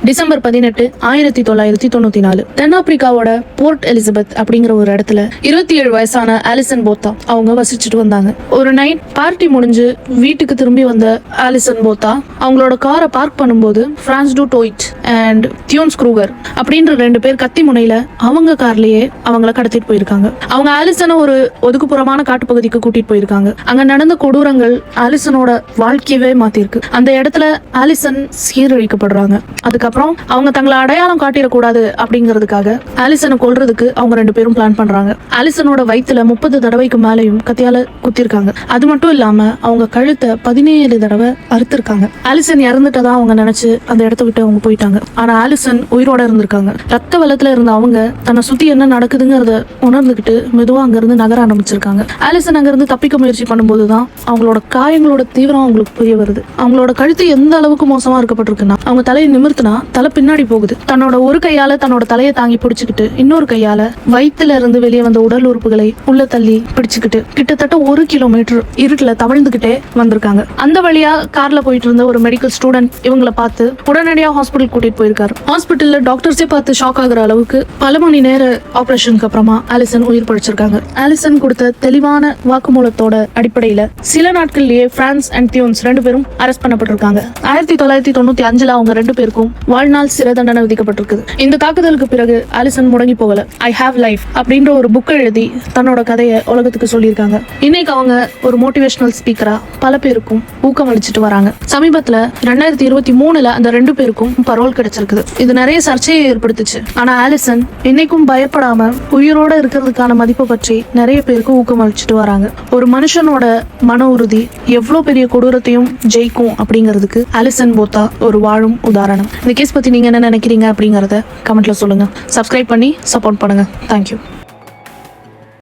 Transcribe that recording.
December 18, 1994 தென்னாப்பிரிக்காவோட board Elizabeth அப்படிங்கிற ஒரு இடத்துல 27 வயசான ஆலிசன் போத்தா அவங்க வசிச்சுட்டு வந்தாங்க. ஒரு நைட் பார்ட்டி முடிஞ்சு வீட்டுக்கு திரும்பி வந்த ஆலிசன் போத்தா அவங்களோட காரை பார்க் பண்ணும்போது பிரான்ஸ் டு டோய்ட் அண்ட் தியோன்ஸ் க்ரூகர் அப்படின்ற 2 பேர் கத்தி முனையில அவங்க கார்லயே அவங்கள கடத்திட்டு போயிருக்காங்க. அவங்க ஆலிசனை ஒரு ஒதுக்குப்புறமான காட்டுப்பகுதிக்கு கூட்டிட்டு போயிருக்காங்க. அங்க நடந்த கொடூரங்கள் ஆலிசனோட வாழ்க்கையவே மாத்திருக்கு. அந்த இடத்துல ஆலிசன் சீரழிக்கப்படுறாங்க. அதுக்கப்புறம் அவங்க தங்களை அடையாளம் காட்டிடக்கூடாது அப்படிங்கிறதுக்காக ஆலிசனை கொல்றதுக்கு அவங்க 2 பேரும் பிளான் பண்றாங்க. ஆலிசனோட வயிற்றுல 30 தடவைக்கு மேலையும் கத்தியால குத்திருக்காங்க. அது மட்டும் இல்லாம அவங்க கழுத்தை 17 தடவை அறுத்திருக்காங்க. ஆலிசன் இறந்துட்டதா அவங்க நினைச்சு அந்த இடத்த விட்டு அவங்க போயிட்டாங்க. ஆனா ஆலிசன் உயிரோட இருந்திருக்காங்க. ரத்த வெள்ளத்துல இருந்த அவங்க தன்னை சுத்தி என்ன நடக்குதுங்கிறத உணர்ந்துகிட்டு மெதுவா அங்க இருந்து நகர ஆரம்பிச்சிருக்காங்க. ஆலிசன் அங்க இருந்து தப்பிக்க முயற்சி பண்ணும்போதுதான் அவங்களோட காயங்களோட தீவிரம் அவங்களுக்கு புரிய வருது. அவங்களோட கழுத்து எந்த அளவுக்கு மோசமா இருக்கப்பட்டிருக்குன்னா அவங்க தலையை நிமிர்த்தினா தலை பின்னாடி போகுது. தன்னோட ஒரு கையால தன்னோட தலையை தாங்கி பிடிச்சுக்கிட்டு இன்னொரு கையால வயிற்றுல இருந்து வெளியே வந்த உடல் உறுப்புகளை உள்ள தள்ளி பிடிச்சுக்கிட்டு கிட்டத்தட்ட 1 கிலோமீட்டர் இருட்டுல தவழ்ந்துகிட்டே வந்திருக்காங்க. அந்த வழியா கார்ல போயிட்டு இருந்த ஒரு மெடிக்கல் ஸ்டூடெண்ட் இவங்களை பார்த்து உடனடியா ஹாஸ்பிட்டல் கூட்டிட்டு போயிருக்காரு. ஹாஸ்பிட்டல்ல டாக்டர்ஸே பார்த்து ஷாக் ஆகுற அளவுக்கு பல மணி நேர ஆபரேஷனுக்கு அப்புறமா ஆலிசன் உயிர் பழிச்சிருக்காங்க. ஆலிசன் கொடுத்த தெளிவான வாக்குமூலத்தோட அடிப்படையில சில நாட்கள்லயே பிரான்ஸ் அண்ட் தியோன்ஸ் 2 பேரும் அரெஸ்ட் பண்ணப்பட்டிருக்காங்க. 1995 அவங்க 2 பேருக்கும் வாழ்நாள் சிறை தண்டனை விதிக்கப்பட்டிருக்கு. இந்த தாக்குதலுக்கு பிறகு ஆலிசன் முடங்கி போகல. ஐ ஹாவ் லைஃப் அப்படின்ற ஒரு புக் எழுதி தன்னோட கதையை உலகத்துக்கு சொல்லியிருக்காங்க. இன்னைக்கு அவங்க ஒரு மோட்டிவேஷனல் ஸ்பீக்கரா பல பேருக்கும் ஊக்கம் அளிச்சுட்டு வராங்க. சமீபத்துல 2023 அந்த 2 பேருக்கும் பரோல் கிடைச்சிருக்குது. இது நிறைய சர்ச்சையை ஏற்படுத்துச்சு. ஆனா ஆலிசன் இன்னைக்கும் பயப்படாம உயிரோட இருக்கிறதுக்கான மதிப்பை பற்றி நிறைய பேருக்கு ஊக்கம் அளிச்சுட்டு வராங்க. ஒரு மனுஷனோட மன உறுதி எவ்வளவு பெரிய கொடூரத்தையும் ஜெயிக்கும் அப்படிங்கிறதுக்கு ஆலிசன் போத்தா ஒரு வாழும் உதாரணம். இந்த கேஸ் பத்தி நீங்க என்ன நினைக்கிறீங்க அப்படிங்கறத கமெண்ட்ல சொல்லுங்க. சப்ஸ்கிரைப் பண்ணி சப்போர்ட் பண்ணுங்க. தேங்க்யூ.